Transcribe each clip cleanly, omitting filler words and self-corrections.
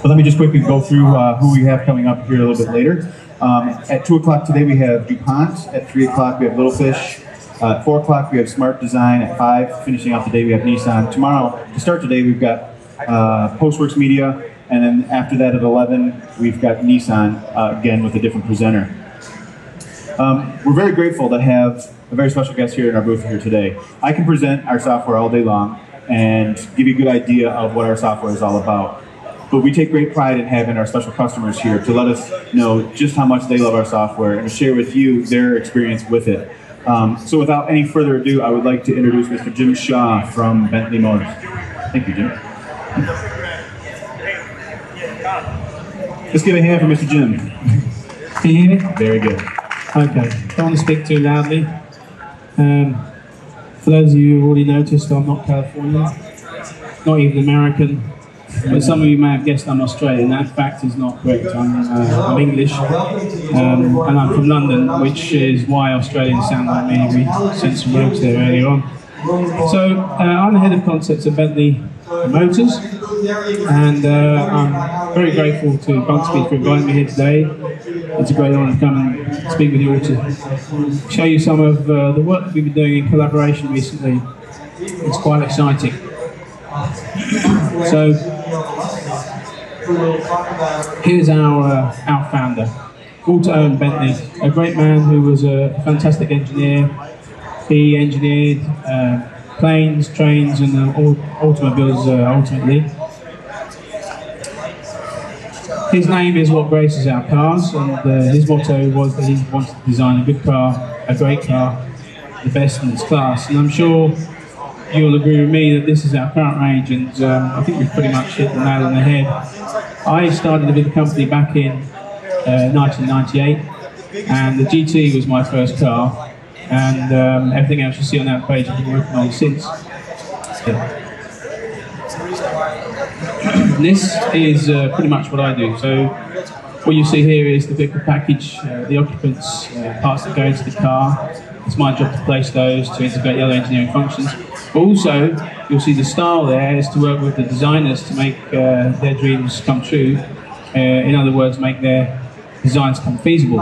But let me just quickly go through who we have coming up here a little bit later. At 2 o'clock today we have DuPont. At 3 o'clock we have Little Fish. At 4 o'clock we have Smart Design. At 5, finishing off the day, we have Nissan. Tomorrow, to start today, we've got Postworks Media. And then after that at 11, we've got Nissan, again with a different presenter. We're very grateful to have a very special guest here in our booth here today. I can present our software all day long and give you a good idea of what our software is all about. But we take great pride in having our special customers here to let us know just how much they love our software and share with you their experience with it. So without any further ado, I would like to introduce Mr. Jim Shaw from Bentley Motors. Thank you, Jim. Let's give a hand for Mr. Jim. Can you hear me? Very good. Okay, don't want to speak too loudly. For those of you who already noticed, I'm not Californian, not even American, but some of you may have guessed I'm Australian. That fact is not correct. I'm English, and I'm from London, which is why Australians sound like me. We sent some jokes there earlier on. So, I'm the head of concepts at Bentley Motors, and I'm very grateful to Bunkspeed for inviting me here today. It's a great honour to come and speak with you all to show you some of the work we've been doing in collaboration recently. It's quite exciting. So, here's our founder, auto-owned Bentley, a great man who was a fantastic engineer. He engineered planes, trains, and automobiles ultimately. His name is what graces our cars, and his motto was that he wanted to design a good car, a great car, the best in its class. And I'm sure you'll agree with me that this is our current range, and I think we've pretty much hit the nail on the head. I started with the company back in 1998, and the GT was my first car. And everything else you see on that page I've been working on since. This is pretty much what I do. So what you see here is the vehicle package, the occupants, parts that go into the car. It's my job to place those, to integrate the other engineering functions. But also, you'll see the style there is to work with the designers to make their dreams come true. In other words, make their designs come feasible.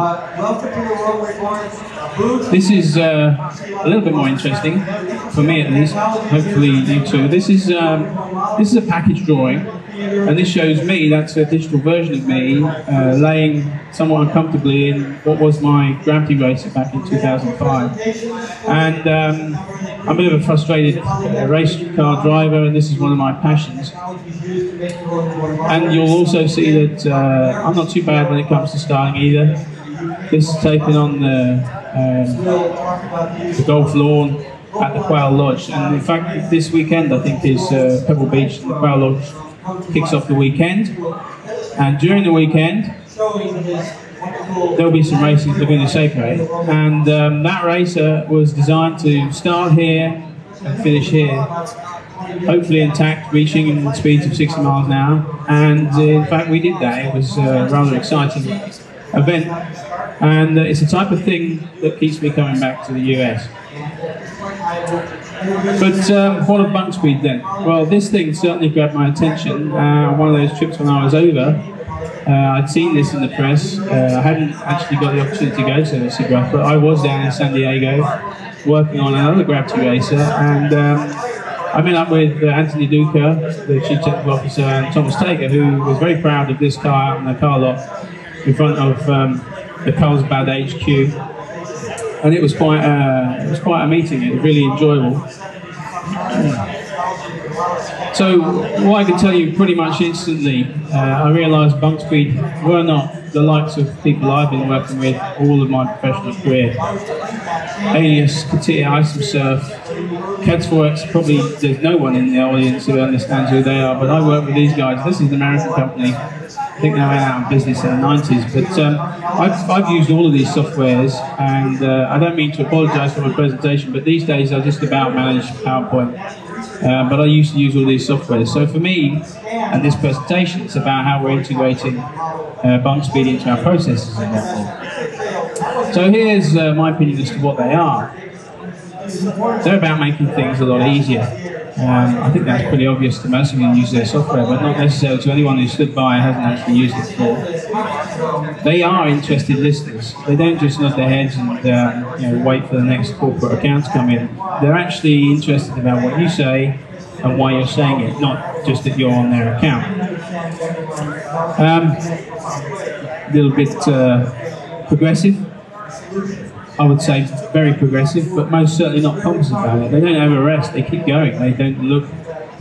This is a little bit more interesting, for me at least, hopefully you too. This is a package drawing, and this shows me, that's a digital version of me, laying somewhat uncomfortably in what was my gravity racer back in 2005. And I'm a bit of a frustrated race car driver, and this is one of my passions. And you'll also see that I'm not too bad when it comes to styling either. This is taken on the golf lawn at the Quail Lodge, and in fact this weekend I think is Pebble Beach, and the Quail Lodge kicks off the weekend, and during the weekend there'll be some races that are going to separate, and that racer was designed to start here and finish here, hopefully intact, reaching speeds of 60 miles an hour, and in fact we did that. It was a rather exciting event, and it's the type of thing that keeps me coming back to the US. But what of Bunkspeed then? Well, this thing certainly grabbed my attention. One of those trips when I was over, I'd seen this in the press. I hadn't actually got the opportunity to go to Siggraph, but I was down in San Diego working on another gravity racer, and I met up with Anthony Duca, the Chief Technical Officer, and Thomas Taker, who was very proud of this car out in the car lot in front of the Carlsbad HQ, and it was quite a meeting. It was really enjoyable. So what I can tell you pretty much instantly, I realised Bunkspeed were not the likes of people I've been working with all of my professional career. Alias, Katia, Isosurf, Cadsworks, probably there's no one in the audience who understands who they are, but I work with these guys. This is an American company. I think they went out of business in the 90s, but I've used all of these softwares, and I don't mean to apologise for my presentation, but these days I just about manage PowerPoint. But I used to use all these softwares. So for me, and this presentation, it's about how we're integrating Bunkspeed into our processes and whatnot. So here's my opinion as to what they are. They're about making things a lot easier. I think that's pretty obvious to most of you who use their software, but not necessarily to anyone who stood by and hasn't actually used it before. They are interested listeners. They don't just nod their heads and wait for the next corporate account to come in. They're actually interested about what you say and why you're saying it, not just that you're on their account. A little bit progressive. I would say very progressive, but most certainly not pompous about it. They don't have a rest, they keep going. They don't look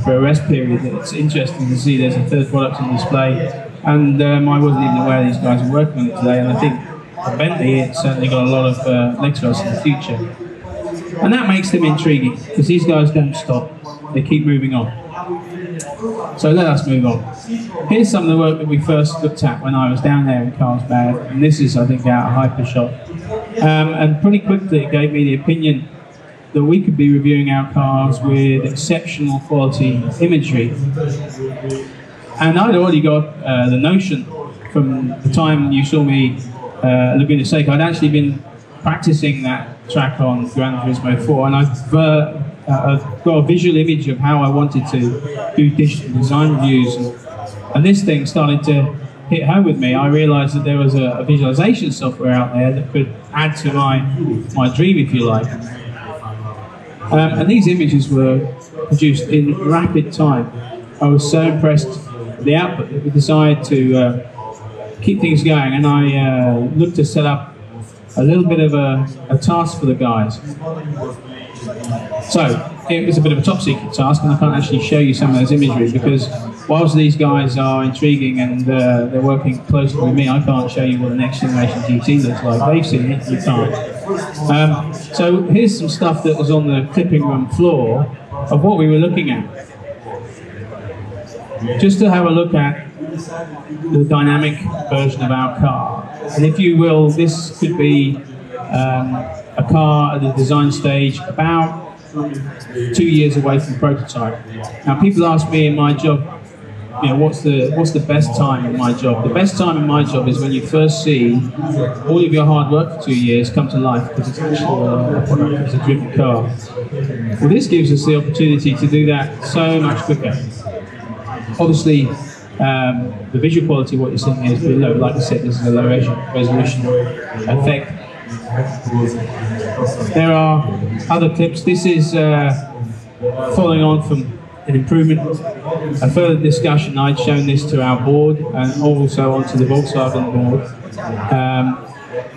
for a rest period. It's interesting to see there's a third product on display, and I wasn't even aware these guys were working on it today, and I think for Bentley it's certainly got a lot of legs for us in the future. And that makes them intriguing, because these guys don't stop, they keep moving on. So let us move on. Here's some of the work that we first looked at when I was down there in Carlsbad, and this is, I think, out of Hypershot. And pretty quickly it gave me the opinion that we could be reviewing our cars with exceptional quality imagery. And I'd already got the notion from the time you saw me at Laguna Seca. I'd actually been practicing that track on Gran Turismo 4, and I've got a visual image of how I wanted to do digital design reviews. And this thing started to hit home with me. I realized that there was a visualization software out there that could add to my dream, if you like. And these images were produced in rapid time. I was so impressed with the output that we decided to keep things going, and I looked to set up a little bit of a task for the guys. So it was a bit of a top secret task, and I can't actually show you some of those imagery because whilst these guys are intriguing and they're working closely with me, I can't show you what the next generation GT looks like. They've seen it, you can't. So here's some stuff that was on the clipping room floor of what we were looking at. Just to have a look at the dynamic version of our car. And if you will, this could be a car at the design stage about 2 years away from prototype. Now people ask me in my job, what's the best time in my job? The best time in my job is when you first see all of your hard work for 2 years come to life because it's actually a product, it's a driven car. Well, this gives us the opportunity to do that so much quicker. Obviously, the visual quality of what you're seeing here is pretty low. Like I said, this is a low resolution effect. There are other clips. This is following on from an improvement, a further discussion. I'd shown this to our board and also onto the Volkswagen board.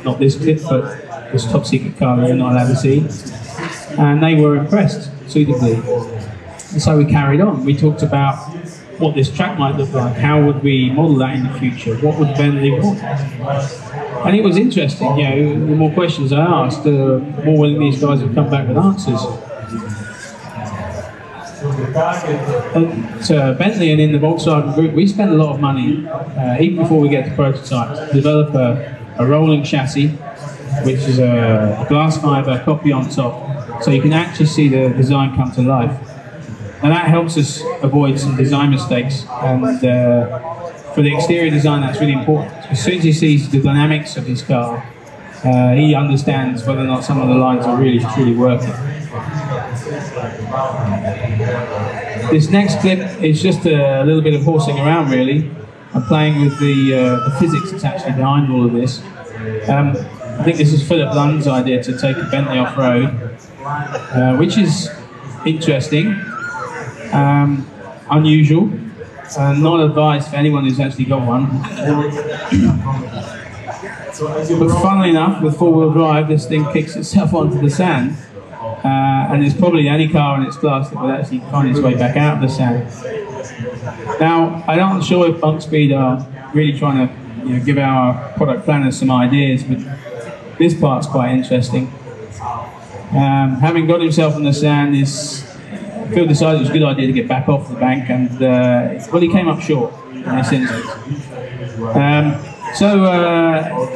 Not this clip, but this top secret car that you're not allowed to see. And they were impressed suitably. And so we carried on. We talked about what this track might look like, how would we model that in the future, what would Bentley want? And it was interesting, the more questions I asked, the more willing these guys would come back with answers. At Bentley and in the Volkswagen group, we spend a lot of money, even before we get to prototypes, to develop a rolling chassis, which is a glass fibre copy on top, so you can actually see the design come to life. And that helps us avoid some design mistakes, and for the exterior design that's really important. As soon as he sees the dynamics of his car, he understands whether or not some of the lines are really truly working. This next clip is just a little bit of horsing around really. I'm playing with the physics that's actually behind all of this. I think this is Philip Lund's idea to take a Bentley off-road, which is interesting. Unusual, not advised for anyone who's actually got one. But funnily enough, with four-wheel drive, this thing kicks itself onto the sand, and it's probably the only car in its class that will actually find its way back out of the sand. Now, I'm not sure if Bunkspeed are really trying to give our product planners some ideas, but this part's quite interesting. Having got himself in the sand, Phil decided it was a good idea to get back off the bank, and well, he came up short in this instance.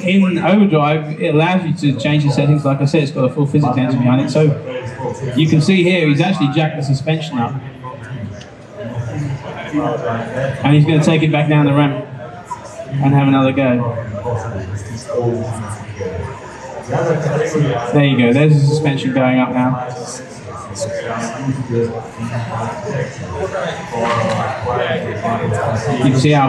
In overdrive, it allows you to change the settings. Like I said, it's got a full physics engine behind it, so you can see here he's actually jacked the suspension up, and he's going to take it back down the ramp and have another go. There you go, there's the suspension going up now. You can see how